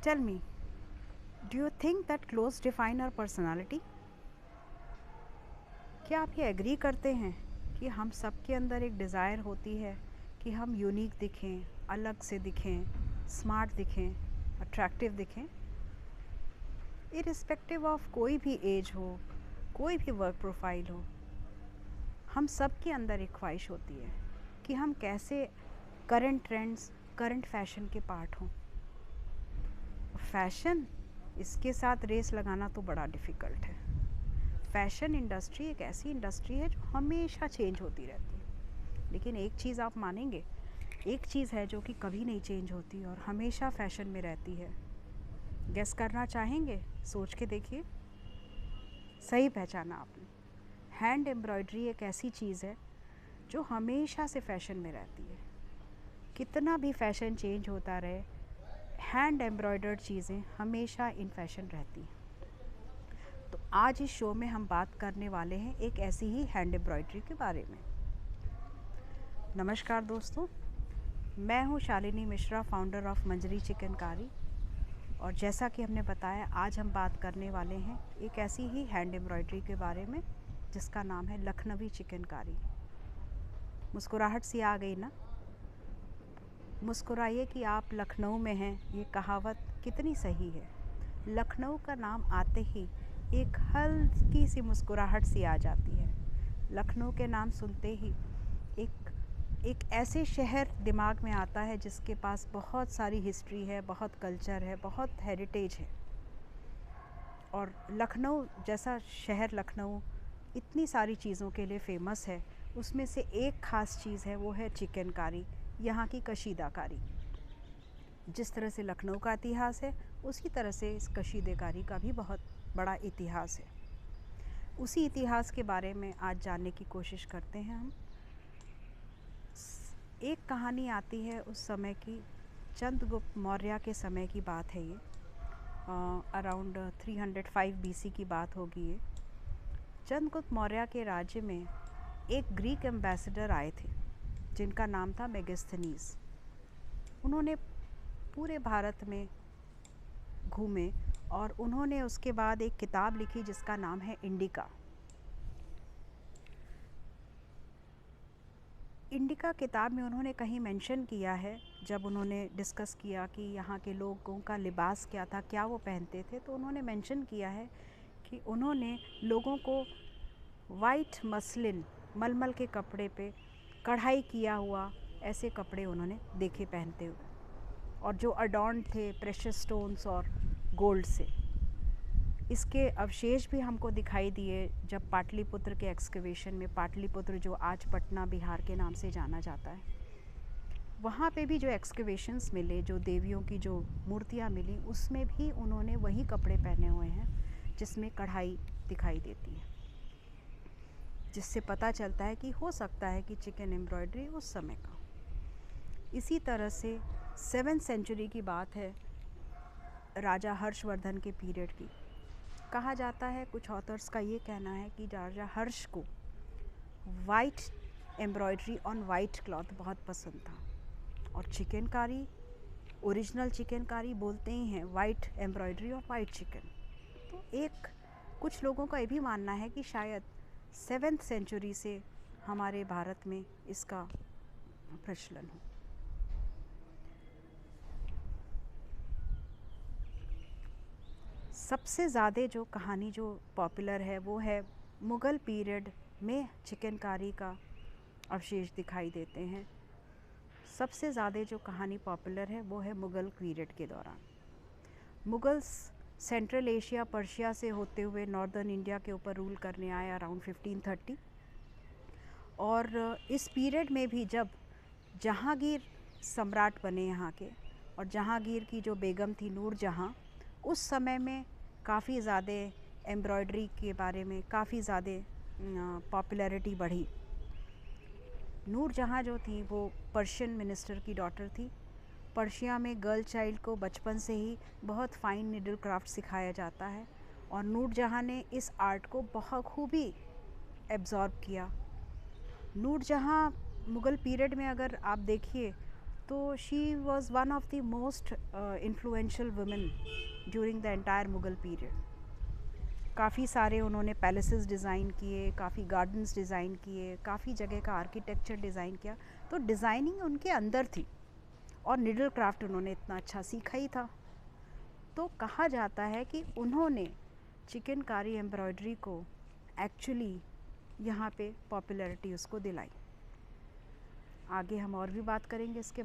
Tell me, do you think that clothes define our personality? क्या आप ये agree करते हैं कि हम सब के अंदर एक डिज़ायर होती है कि हम यूनिक दिखें, अलग से दिखें, स्मार्ट दिखें, अट्रैक्टिव दिखें? इरिस्पेक्टिव ऑफ कोई भी एज हो, कोई भी वर्क प्रोफाइल हो, हम सब के अंदर एक ख्वाहिश होती है कि हम कैसे करंट ट्रेंड्स, करंट फैशन के पार्ट हों। फैशन, इसके साथ रेस लगाना तो बड़ा डिफ़िकल्ट है। फैशन इंडस्ट्री एक ऐसी इंडस्ट्री है जो हमेशा चेंज होती रहती है, लेकिन एक चीज़ आप मानेंगे, एक चीज़ है जो कि कभी नहीं चेंज होती और हमेशा फैशन में रहती है। गेस करना चाहेंगे? सोच के देखिए। सही पहचाना आपने। हैंड एम्ब्रॉयडरी एक ऐसी चीज़ है जो हमेशा से फैशन में रहती है। कितना भी फैशन चेंज होता रहे, हैंड एम्ब्रॉयडर्ड चीज़ें हमेशा इन फैशन रहती हैं। तो आज इस शो में हम बात करने वाले हैं एक ऐसी ही हैंड एम्ब्रॉयडरी के बारे में। नमस्कार दोस्तों, मैं हूँ शालिनी मिश्रा, फाउंडर ऑफ मंजरी चिकनकारी। और जैसा कि हमने बताया, आज हम बात करने वाले हैं एक ऐसी ही हैंड एम्ब्रॉयडरी के बारे में जिसका नाम है लखनवी चिकनकारी। मुस्कुराहट सी आ गई ना? मुस्कुराइए कि आप लखनऊ में हैं, ये कहावत कितनी सही है। लखनऊ का नाम आते ही एक हल्की सी मुस्कुराहट सी आ जाती है। लखनऊ के नाम सुनते ही एक ऐसे शहर दिमाग में आता है जिसके पास बहुत सारी हिस्ट्री है, बहुत कल्चर है, बहुत हेरिटेज है। और लखनऊ जैसा शहर, लखनऊ इतनी सारी चीज़ों के लिए फ़ेमस है। उसमें से एक ख़ास चीज़ है, वो है चिकनकारी, यहाँ की कशीदाकारी। जिस तरह से लखनऊ का इतिहास है, उसी तरह से इस कशीदेकारी का भी बहुत बड़ा इतिहास है। उसी इतिहास के बारे में आज जानने की कोशिश करते हैं हम। एक कहानी आती है उस समय की, चंद्रगुप्त मौर्य के समय की बात है ये। अराउंड 305 बीसी की बात होगी ये। चंद्रगुप्त मौर्य के राज्य में एक ग्रीक एम्बेसडर आए थे जिनका नाम था मेगास्थनीज। उन्होंने पूरे भारत में घूमे और उन्होंने उसके बाद एक किताब लिखी जिसका नाम है इंडिका। इंडिका किताब में उन्होंने कहीं मेंशन किया है, जब उन्होंने डिस्कस किया कि यहाँ के लोगों का लिबास क्या था, क्या वो पहनते थे, तो उन्होंने मेंशन किया है कि उन्होंने लोगों को वाइट मसलिन, मलमल के कपड़े पे कढ़ाई किया हुआ ऐसे कपड़े उन्होंने देखे पहनते हुए, और जो अडॉर्न थे प्रेशियस स्टोन्स और गोल्ड से। इसके अवशेष भी हमको दिखाई दिए जब पाटलिपुत्र के एक्सकवेशन में, पाटलिपुत्र जो आज पटना बिहार के नाम से जाना जाता है, वहाँ पे भी जो एक्सकवेशंस मिले, जो देवियों की जो मूर्तियाँ मिली, उसमें भी उन्होंने वही कपड़े पहने हुए हैं जिसमें कढ़ाई दिखाई देती है, जिससे पता चलता है कि हो सकता है कि चिकन एम्ब्रॉयडरी उस समय का। इसी तरह से 7वीं सेंचुरी की बात है, राजा हर्षवर्धन के पीरियड की। कहा जाता है, कुछ ऑथर्स का ये कहना है कि राजा हर्ष को white embroidery on white cloth बहुत पसंद था, और चिकनकारी, ओरिजिनल चिकनकारी बोलते ही हैं वाइट एम्ब्रॉयडरी और वाइट चिकन। तो कुछ लोगों का ये भी मानना है कि शायद 7वीं सेंचुरी से हमारे भारत में इसका प्रचलन हो। सबसे ज़्यादा जो कहानी जो पॉपुलर है वो है मुग़ल पीरियड में चिकनकारी का अवशेष दिखाई देते हैं। सबसे ज़्यादा जो कहानी पॉपुलर है वो है मुग़ल पीरियड के दौरान। मुग़ल्स सेंट्रल एशिया, पर्शिया से होते हुए नॉर्दर्न इंडिया के ऊपर रूल करने आए अराउंड 1530। और इस पीरियड में भी जब जहांगीर सम्राट बने यहाँ के, और जहांगीर की जो बेगम थी नूरजहाँ, उस समय में काफ़ी ज़्यादा एम्ब्रॉयडरी के बारे में काफ़ी ज़्यादा पॉपुलैरिटी बढ़ी। नूरजहाँ जो थी वो पर्शियन मिनिस्टर की डॉटर थी। पर्शिया में गर्ल चाइल्ड को बचपन से ही बहुत फ़ाइन नीडल क्राफ्ट सिखाया जाता है, और नूरजहाँ ने इस आर्ट को बहुत खूबी एब्जॉर्ब किया। नूरजहाँ मुग़ल पीरियड में अगर आप देखिए तो she was one of the most influential women during the entire Mughal period. काफ़ी सारे उन्होंने पैलेसेस डिज़ाइन किए, काफ़ी गार्डन्स डिज़ाइन किए, काफ़ी जगह का आर्किटेक्चर डिज़ाइन किया। तो डिज़ाइनिंग उनके अंदर थी और निडल क्राफ्ट उन्होंने इतना अच्छा सीखा ही था। तो कहा जाता है कि उन्होंने चिकनकारी एम्ब्रॉयडरी को एक्चुअली यहाँ पे पॉपुलैरिटी उसको दिलाई। आगे हम और भी बात करेंगे इसके